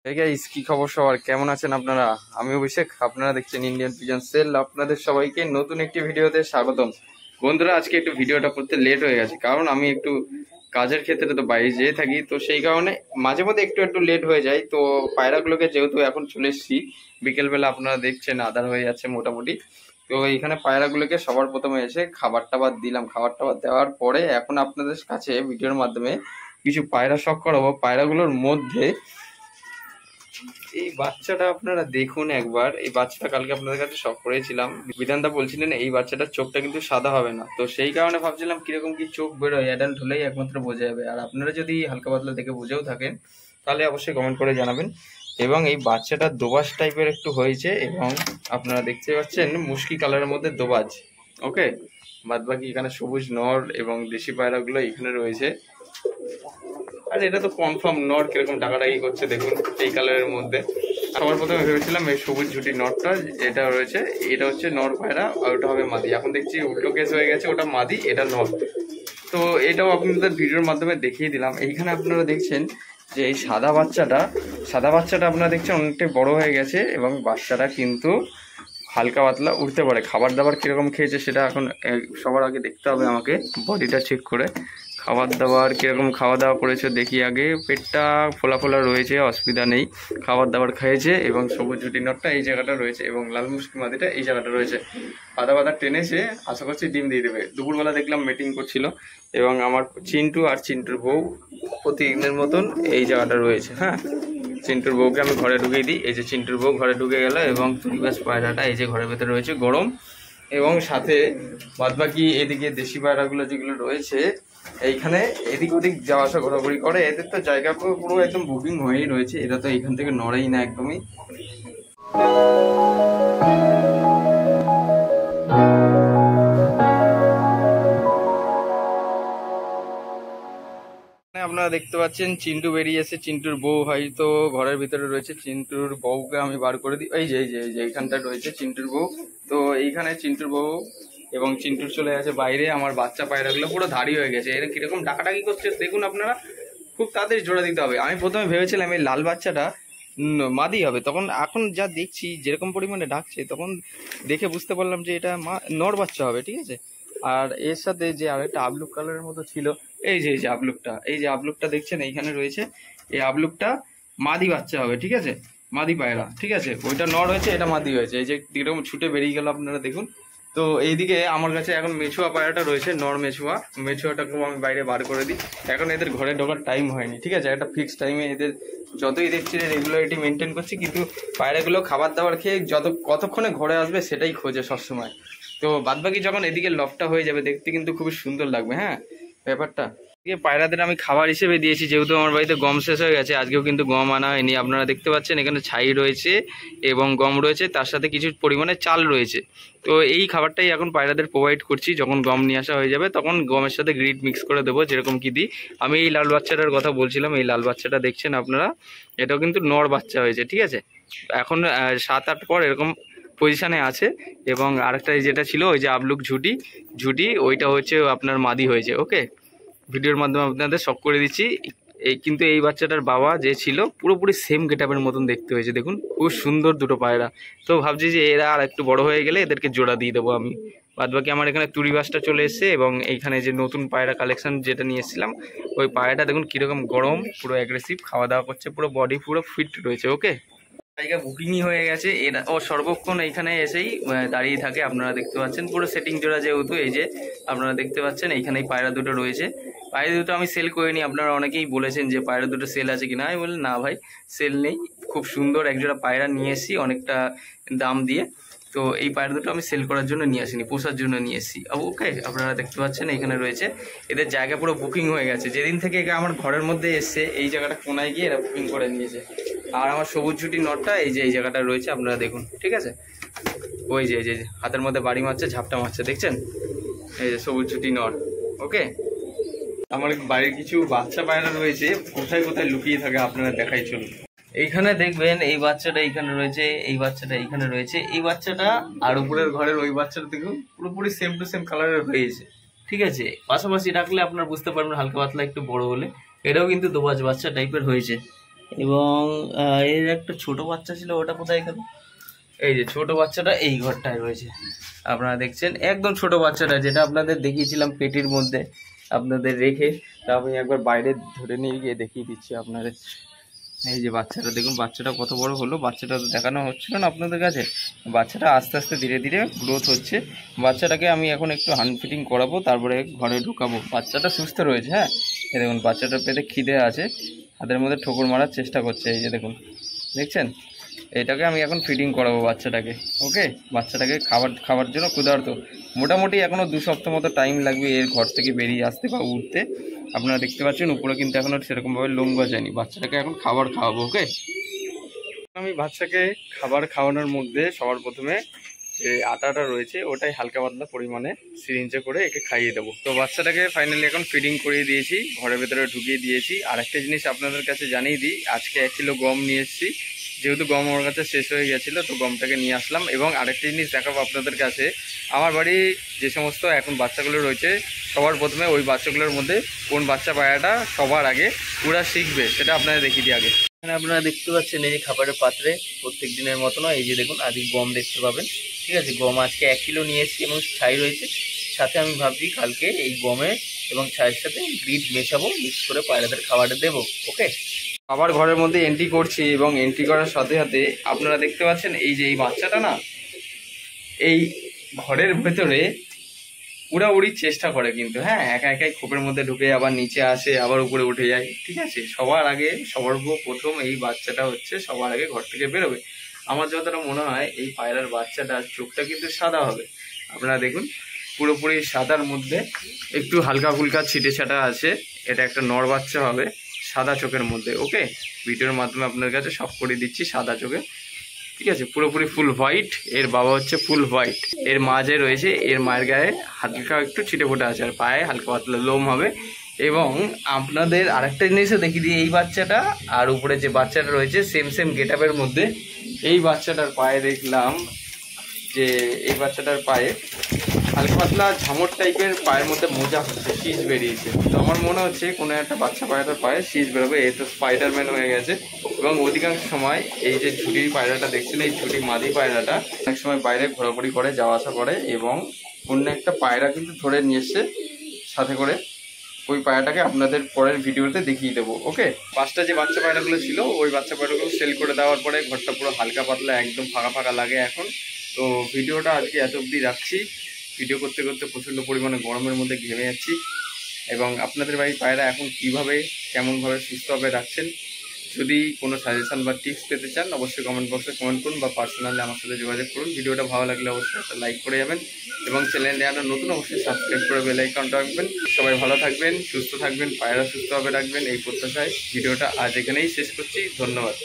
এই গাইস, কি খবর সবার? কেমন আছেন আপনারা? আমি অভিষেক, আপনারা দেখছেন ইন্ডিয়ান পিজন সেল। আপনাদের সবাইকে নতুন একটি ভিডিওতে স্বাগতম। বন্ধুরা, আজকে একটু ভিডিওটা করতে লেট হয়ে গেছে, কারণ আমি একটু কাজের ক্ষেত্রে তো বাইরে যেয়ে থাকি, তো সেই কারণে মাঝে মধ্যে একটু একটু লেট হয়ে যায়। তো পায়রাগুলোকে যেহেতু এখন চলে এসেছি বিকেলবেলা, আপনারা দেখছেন আদার হয়ে যাচ্ছে মোটামুটি। তো এইখানে পায়রাগুলোকে সবার প্রথমে এসে খাবার টাবার দিলাম। খাবার টাবার দেওয়ার পরে এখন আপনাদের কাছে ভিডিওর মাধ্যমে কিছু পায়রা শখ করাবো। পায়রাগুলোর মধ্যে এই বাচ্চাটা আপনারা দেখুন একবার। এই বাচ্চাটা কালকে আপনাদের কাছে শখ করেছিলাম। বিধানদা বলছিলেন এই বাচ্চাটার চোখটা কিন্তু সাদা হবে না, তো সেই কারণে ভাবছিলাম কিরকম কি চোখ বেরোয়, অ্যাডাল্ট হলেই একমাত্র বোঝা যাবে। আর আপনারা যদি হালকা পাতলা দেখে বুঝেও থাকেন তাহলে অবশ্যই কমেন্ট করে জানাবেন। এবং এই বাচ্চাটা দোবাজ টাইপের একটু হয়েছে, এবং আপনারা দেখতে পাচ্ছেন মুশকি কালারের মধ্যে দোবাজ। ওকে, বাদ বাকি এখানে সবুজ নর এবং দেশি পায়রাগুলো এখানে রয়েছে। আর এটা তো কনফার্ম নট, কিরকম ডাকাডাকি করছে দেখুন এই কালারের মধ্যে। সবার প্রথমে ভেবেছিলাম এই সবুজ ঝুটি নটটা এটা রয়েছে, এটা হচ্ছে নর পায়রা আর ওটা হবে মাদি। এখন দেখছি উল্টো কেস হয়ে গেছে, ওটা মাদি এটা নর। তো এটাও আপনাদের ভিডিওর মাধ্যমে দেখিয়ে দিলাম। এইখানে আপনারা দেখছেন যে এই সাদা বাচ্চাটা আপনারা দেখছেন অনেকটাই বড় হয়ে গেছে, এবং বাচ্চাটা কিন্তু হালকা পাতলা উঠতে পারে। খাবার দাবার কিরকম খেয়েছে সেটা এখন সবার আগে দেখতে হবে আমাকে, বডিটা চেক করে। খাবার দাবার কিরকম খাওয়া দাওয়া করেছে দেখি আগে। পেটটা ফোলা ফোলা রয়েছে, অসুবিধা নেই। খাবার দাবার খেয়েছে, এবং সবুজ ঝুটি নটটা এই জায়গাটা রয়েছে, এবং লাল মুশকি মাদিটা এই জায়গাটা রয়েছে। আদা বাদা টেনেছে, আশা করছি ডিম দিয়ে দেবে। দুপুরবেলা দেখলাম মিটিং করছিল, এবং আমার চিন্টু আর চিন্টুর বউ প্রতিদিনের মতন এই জায়গাটা রয়েছে। হ্যাঁ, চিন্টুর বউকে আমি ঘরে ঢুকিয়ে দিই। এই যে চিন্টুর বউ ঘরে ঢুকে গেল, এবং তুলিবাস পায়রাটা এই যে ঘরের ভেতরে রয়েছে গরম। এবং সাথে বাদবাকি এদিকে দেশি পায়রাগুলো যেগুলো রয়েছে এইখানে এদিক ওদিক যাওয়া আসা ঘোরাঘুরি করে। এদের তো জায়গা পুরো একদম বুকিং হয়েই রয়েছে, এরা তো এইখান থেকে নড়েই না একদমই। আপনারা দেখতে পাচ্ছেন চিন্টু বেরিয়েছে, চিন্টুর বউ হয়তো ঘরের ভিতরে রয়েছে। চিন্টুর বউকে আমি বার করে দিই। এই যে এইখানটা রয়েছে চিন্টুর বউ। তো এইখানে চিন্টুর বউ এবং চিন্টুর চলে গেছে বাইরে। আমার বাচ্চা পায়রাগুলো পুরো ধাড়ি হয়ে গেছে, এরা কিরকম ডাকাডাকি করছে দেখুন আপনারা। খুব তাড়াতাড়ি জোড়া দিতে হবে। আমি প্রথমে ভেবেছিলাম এই লাল বাচ্চাটা মাদি হবে, তখন এখন যা দেখছি যেরকম পরিমাণে ডাকছে, তখন দেখে বুঝতে পারলাম যে এটা নর বাচ্চা হবে। ঠিক আছে, আর এর সাথে যে আরেকটা আবলুক কালারের মতো ছিল, এই যে আবলুকটা দেখছেন এইখানে রয়েছে, এই আবলুকটা মাদি বাচ্চা হবে। ঠিক আছে, মাদি পায়রা। ঠিক আছে, ওইটা নর হয়েছে, এটা মাদি হয়েছে। এই যে কিরকম ছুটে বেরিয়ে গেল আপনারা দেখুন। তো এইদিকে আমার কাছে এখন মেছুয়া পায়রাটা রয়েছে, নর মেছুয়াটাকেও আমি বাইরে বার করে দিই। এখন এদের ঘরে ঢোকার টাইম হয়নি। ঠিক আছে, একটা ফিক্সড টাইমে এদের যতই দেখছি রেগুলারিটি মেনটেন করছি, কিন্তু পায়রাগুলো খাবার দাবার খেয়ে কতক্ষণে ঘরে আসবে সেটাই খোঁজে সবসময়। তো বাদবাকি যখন এদিকে লফটা হয়ে যাবে দেখতে কিন্তু খুবই সুন্দর লাগবে। হ্যাঁ, ব্যাপারটা পায়রাদের আমি খাবার হিসেবে দিয়েছি, যেহেতু আমার বাড়িতে গম শেষ হয়ে গেছে। আজকেও কিন্তু গম আনা হয়নি। আপনারা দেখতে পাচ্ছেন এখানে ছাই রয়েছে এবং গম রয়েছে, তার সাথে কিছু পরিমাণে চাল রয়েছে। তো এই খাবারটাই এখন পায়রাদের প্রোভাইড করছি। যখন গম নিয়ে আসা হয়ে যাবে তখন গমের সাথে গ্রিড মিক্স করে দেবো, যেরকম কি দিই। আমি এই লাল বাচ্চাটার কথা বলছিলাম, এই লাল বাচ্চাটা দেখছেন আপনারা, এটাও কিন্তু নর বাচ্চা হয়েছে। ঠিক আছে, এখন 7-8 পর এরকম পজিশানে আছে। এবং আরেকটা যেটা ছিল ওই যে আবলুক ঝুটি ওইটা হচ্ছে আপনার মাদি হয়েছে। ওকে, ভিডিওর মাধ্যমে আপনাদের শখ করে দিচ্ছি। কিন্তু এই বাচ্চাটার বাবা যে ছিল পুরোপুরি সেম গেটআপের মতন দেখতে হয়েছে দেখুন, খুব সুন্দর দুটো পায়রা। তো ভাবছি যে এরা আর একটু বড় হয়ে গেলে এদেরকে জোড়া দিয়ে দেবো আমি। বাদবাকি আমার এখানে তুরিবাসটা চলে এসেছে, এবং এইখানে যে নতুন পায়রা কালেকশন যেটা নিয়ে এসেছিলাম, ওই পায়রাটা দেখুন কীরকম গরম, পুরো অ্যাগ্রেসিভ, খাওয়া দাওয়া করছে, পুরো বডি পুরো ফিট রয়েছে। ওকে, জায়গা বুকিংই হয়ে গেছে। এরা ও সর্বক্ষণ এইখানে এসেই দাঁড়িয়ে থাকে। আপনারা দেখতে পাচ্ছেন পুরো সেটিং জোড়া, যেহেতু এই যে আপনারা দেখতে পাচ্ছেন এইখানেই পায়রা দুটো রয়েছে। পায়রা দুটো আমি সেল করিনি। আপনারা অনেকেই বলেছেন যে পায়রা দুটো সেল আছে কিনা, আমি বললাম না ভাই, সেল নেই। খুব সুন্দর একজোড়া পায়রা নিয়ে এসেছি অনেকটা দাম দিয়ে। তো এই পায়রা দুটো আমি সেল করার জন্য নিয়ে আসিনি, পোষার জন্য নিয়ে এসেছি। ওকে, আপনারা দেখতে পাচ্ছেন এখানে রয়েছে। এদের জায়গা পুরো বুকিং হয়ে গেছে। যেদিন থেকে একে আমার ঘরের মধ্যে এসছে এই জায়গাটা কোনায় গিয়ে এরা বুকিং করে নিয়েছে। আর আমার সবুজ ঝুটি নটটা এই যে এই জায়গাটা রয়েছে, আপনারা দেখুন। ঠিক আছে, ওই যে এই যে হাতের মধ্যে বাড়ি মারছে, ঝাপটা মারছে, দেখছেন? এই যে সবুজ ঝুটি নট। ওকে, আমার বাড়ির কিছু বাচ্চা পায়রা রয়েছে, কোথায় কোথায় লুকিয়ে থাকে আপনারা দেখাই চলুন। এইখানে দেখবেন এই বাচ্চাটা এইখানে রয়েছে, এই বাচ্চাটা এইখানে রয়েছে, এই বাচ্চাটা আর উপরের ঘরের ওই বাচ্চাটা দেখুন পুরোপুরি সেম টু সেম কালারের হয়েছে। ঠিক আছে, পাশাপাশি রাখলে আপনার বুঝতে পারবেন হালকা পাতলা একটু বড় হলে। এটাও কিন্তু দোবাজ বাচ্চা টাইপের হয়েছে। এবং এর একটা ছোট বাচ্চা ছিল, ওটা কোথায় গেল? এই যে ছোট বাচ্চাটা এই ঘরটায় রয়েছে, আপনারা দেখছেন একদম ছোট বাচ্চাটা, যেটা আপনাদের দেখিয়েছিলাম পেটির মধ্যে আপনাদের রেখে। তা আমি একবার বাইরে ধরে নিয়ে গিয়ে দেখিয়ে দিচ্ছি আপনাদের। এই যে বাচ্চাটা দেখুন, বাচ্চাটা কত বড় হলো। বাচ্চাটা তো দেখানো হচ্ছিল না আপনাদের কাছে। বাচ্চাটা আস্তে আস্তে ধীরে ধীরে গ্রোথ হচ্ছে। বাচ্চাটাকে আমি এখন একটু হ্যান্ড ফিটিং করাবো, তারপরে ঘরে ঢুকাবো। বাচ্চাটা সুস্থ রয়েছে, হ্যাঁ। এই দেখুন বাচ্চাটার পেটে খিদে আছে, হাতের মধ্যে ঠোকর মারার চেষ্টা করছে। এই যে দেখুন, দেখছেন? এটাকে আমি এখন ফিডিং করাবো বাচ্চাটাকে। ওকে, বাচ্চাটাকে খাবার জন্য ক্ষুধার্ত। মোটামুটি এখনও 2 সপ্তাহ মতো টাইম লাগবে এর ঘর থেকে বেরিয়ে আসতে বা উঠতে। আপনারা দেখতে পাচ্ছেন উপরে কিন্তু এখনও সেরকমভাবে লোম গজায়নি। বাচ্চাটাকে এখন খাবার খাওয়াবো। ওকে, আমি বাচ্চাকে খাবার খাওয়ানোর মধ্যে সবার প্রথমে যে আটাটা রয়েছে ওটাই হালকা পাতলা পরিমাণে সিরিঞ্জে করে একে খাইয়ে দেবো। তো বাচ্চাটাকে ফাইনালি এখন ফিডিং করিয়ে দিয়েছি, ঘরের ভেতরে ঢুকিয়ে দিয়েছি। আর একটা জিনিস আপনাদের কাছে জানিয়ে দিই, আজকে 1 কিলো গম নিয়ে এসেছি। যেহেতু গম আমার কাছে শেষ হয়ে গেছিলো, তো গমটাকে নিয়ে আসলাম। এবং আরেকটা জিনিস দেখাবো আপনাদের কাছে, আমার বাড়ি যে সমস্ত এখন বাচ্চাগুলো রয়েছে, সবার প্রথমে ওই বাচ্চাগুলোর মধ্যে কোন বাচ্চা পায়াটা সবার আগে ওরা শিখবে সেটা আপনাদের দেখিয়ে দিই আগে। এখানে আপনারা দেখতে পাচ্ছেন এই যে খাবারের পাত্রে প্রত্যেক দিনের মতো নয়, এই যে দেখুন আজকে গম দেখতে পাবেন। ঠিক আছে, গম আজকে 1 কিলো নিয়ে এসেছি এবং ছাই রয়েছে সাথে। আমি ভাবছি কালকে এই গমে এবং ছাইয়ের সাথে গ্রিড মেশাবো, মিক্স করে পায়রাদের খাবারটা দেবো। ওকে, আবার ঘরের মধ্যে এন্ট্রি করছি এবং এন্ট্রি করার সাথে সাথে আপনারা দেখতে পাচ্ছেন এই যে এই বাচ্চাটা না, এই ঘরের ভেতরে উড়াউড়ির চেষ্টা করে কিন্তু, হ্যাঁ। একা একাই খোপের মধ্যে ঢুকে আবার নিচে আসে, আবার উপরে উঠে যায়। ঠিক আছে, সবার আগে সর্বপ্রথম এই বাচ্চাটা হচ্ছে সবার আগে ঘর থেকে বেরোবে। আমার যতটা মনে হয় এই পায়রার বাচ্চাটার চোখটা কিন্তু সাদা হবে। আপনারা দেখুন পুরোপুরি সাদার মধ্যে একটু হালকা ফুলকা ছিটে ছাটা আছে। এটা একটা নর বাচ্চা হবে সাদা চোখের মধ্যে। ওকে, ভিডিওর মাধ্যমে আপনার কাছে সব করে দিচ্ছি সাদা চোখে। ঠিক আছে, পুরোপুরি ফুল হোয়াইট। এর বাবা হচ্ছে ফুল হোয়াইট। এর মা যে রয়েছে, এর মায়ের গায়ে হালকা একটু ছিটে ফোটা আছে, আর পায়ে হালকা পাতলা লোম হবে। এবং আপনাদের আরেকটা জিনিসও দেখিয়ে দিই, এই বাচ্চাটা আর উপরে যে বাচ্চাটা রয়েছে সেম সেম গেট আপের মধ্যে। এই বাচ্চাটার পায়ে দেখলাম যে এই বাচ্চাটার পায়ে হালকা পাতলা ঝামর টাইপের পায়ের মধ্যে মোজা হচ্ছে, শীষ বেরিয়েছে। তো আমার মনে হচ্ছে কোনো একটা বাচ্চা পায়রাটার পায়ে শীষ বেরোবে, এ তো স্পাইডারম্যান হয়ে গেছে। এবং অধিকাংশ সময় এই যে ঝুটির পায়রাটা দেখছেন, এই ঝুটি মাদি পায়রাটা অনেক সময় বাইরে ঘোরাঘুরি করে, যাওয়া আসা করে, এবং অন্য একটা পায়রা কিন্তু ধরে নিয়ে এসছে সাথে করে। ওই পায়রাটাকে আপনাদের পরের ভিডিওতে দেখিয়ে দেবো। ওকে, 5টা যে বাচ্চা পায়রাগুলো ছিল ওই বাচ্চা পায়রাগুলো সেল করে দেওয়ার পরে ঘরটা পুরো হালকা পাতলা একদম ফাঁকা ফাঁকা লাগে এখন। তো ভিডিওটা আজকে এত অবধি রাখছি। ভিডিও করতে করতে প্রচণ্ড পরিমাণে গরমের মধ্যে ঘেমে যাচ্ছি। এবং আপনাদের বাড়ির পায়রা এখন কীভাবে কেমনভাবে সুস্থভাবে রাখছেন, যদি কোনো সাজেশন বা টিপস পেতে চান অবশ্যই কমেন্ট বক্সে কমেন্ট করুন বা পার্সোনালি আমার সাথে যোগাযোগ করুন। ভিডিওটা ভালো লাগলে অবশ্যই একটা লাইক করে যাবেন এবং চ্যানেলে একটা নতুন অবশ্যই সাবস্ক্রাইব করে বেল আইকনটা রাখবেন। সবাই ভালো থাকবেন, সুস্থ থাকবেন, পায়রা সুস্থভাবে রাখবেন, এই প্রত্যাশায় ভিডিওটা আজ এখানেই শেষ করছি। ধন্যবাদ।